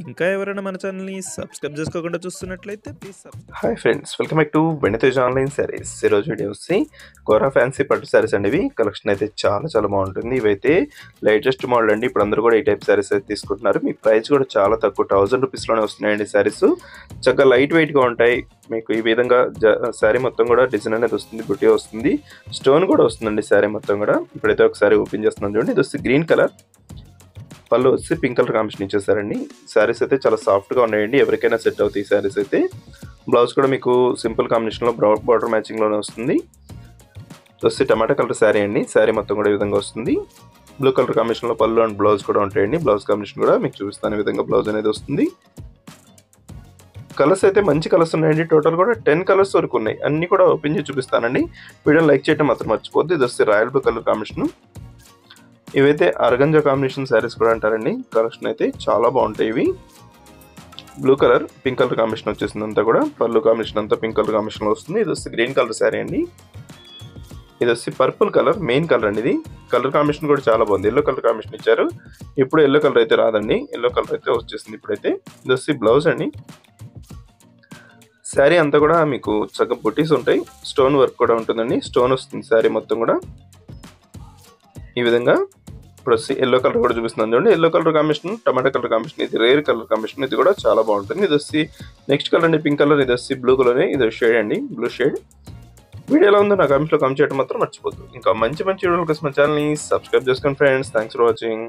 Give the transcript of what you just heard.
ఇంకా ఎవరైనా మన ఛానల్‌ని సబ్స్క్రైబ్ చేసుకోకుండా చూస్తున్నట్లయితే please hi friends, welcome back to వెనితేజ్ online saris. ఈరోజు వీడియో వచ్చి కోరా ఫ్యాన్సీ పట్టు శారీస్ అండి. ఇవి కలెక్షన్ అయితే చాలా చాలా బాగుంటుంది. ఇవైతే లేటెస్ట్ మోడల్ అండి. ఇప్పుడు అందరూ కూడా ఈ టైప్ శారీస్ అయితే తీసుకుంటున్నారు. మీ ప్రైస్ కూడా చాలా తక్కువ, 1000 రూపీస్లోనే వస్తున్నాయండి శారీస్. చక్కగా లైట్ వెయిట్గా ఉంటాయి. మీకు ఈ విధంగా శారీ మొత్తం కూడా డిజైన్ అనేది వస్తుంది, బుట్టి వస్తుంది, స్టోన్ కూడా వస్తుందండి శారీ మొత్తం కూడా. ఇప్పుడైతే ఒకసారి ఓపెన్ చేస్తున్నాం చూడండి. ఇది వచ్చి గ్రీన్ కలర్, పళ్ళు వచ్చి పింక్ కలర్ కాంబినేషన్ ఇచ్చేసారండి. శారీస్ అయితే చాలా సాఫ్ట్గా ఉన్నాయండి, ఎవరికైనా సెట్ అవుతాయి ఈ శారీస్ అయితే. బ్లౌజ్ కూడా మీకు సింపుల్ కాంబినేషన్లో బార్డర్ మ్యాచింగ్లోనే వస్తుంది. వచ్చి టమాటా కలర్ శారీ అండి. శారీ మొత్తం కూడా ఈ విధంగా వస్తుంది. బ్లూ కలర్ కాంబినేషన్లో పళ్ళు అండ్ బ్లౌజ్ కూడా ఉంటాయండి. బ్లౌజ్ కాంబినేషన్ కూడా మీకు చూపిస్తాను, ఈ విధంగా బ్లౌజ్ అనేది వస్తుంది. కలర్స్ అయితే మంచి కలర్స్ ఉన్నాయండి. టోటల్ కూడా 10 కలర్స్ వరకు ఉన్నాయి. అన్ని కూడా ఓపెన్ చేసి చూపిస్తానండి. వీడియోని లైక్ చేయడం మాత్రం మర్చిపోద్దు. ఇది వస్తే రాయల్ బ్లూ కలర్ కాంబినేషన్. ఇవైతే అరగంజా కాంబినేషన్ శారీస్ కూడా అంటారండి. కలెక్షన్ అయితే చాలా బాగుంటాయి. ఇవి blue colour pink colour combination వచ్చేసింది. అంతా కూడా పళ్ళు కాంబినేషన్ అంతా పింక్ కలర్ కాంబినేషన్ వస్తుంది. ఇది వస్తే గ్రీన్ కలర్ శారీ అండి. ఇది వచ్చి పర్పుల్ కలర్, మెయిన్ కలర్ అండి. ఇది కలర్ కాంబినేషన్ కూడా చాలా బాగుంది. ఎల్లో కలర్ కాంబినేషన్ ఇచ్చారు. ఇప్పుడు ఎల్లో కలర్ అయితే రాదండి, ఎల్లో కలర్ అయితే వచ్చేసింది ఇప్పుడైతే. ఇది వచ్చి బ్లౌజ్ అండి. శారీ అంతా కూడా మీకు చక్కగా బుటీస్ ఉంటాయి, స్టోన్ వర్క్ కూడా ఉంటుందండి. స్టోన్ వస్తుంది శారీ మొత్తం కూడా ఈ విధంగా. ఇప్పుడు వచ్చి ఎల్లో కలర్ కూడా చూపిస్తున్నాను చూడండి. ఎల్లో కలర్ కాంబినేషన్, టమాటా కలర్ కాంబినేషన్, ఇది రేర్ కలర్ కాంబినేషన్. ఇది కూడా చాలా బాగుంటుంది. ఇది వచ్చి నెక్స్ట్ కలర్ అండి, పింక్ కలర్. ఇది వచ్చి బ్లూ కలర్, ఇది షేడ్ అండి, బ్లూ షేడ్. వీడియో ఎలా ఉందో నా కామెంట్స్లో కామెంట్ చేయడం మాత్రం మర్చిపోద్దు. ఇంకా మంచి మంచి వీడియోల కోసం మా ఛానల్ని సబ్స్క్రైబ్ చేసుకోండి ఫ్రెండ్స్. Thanks for watching.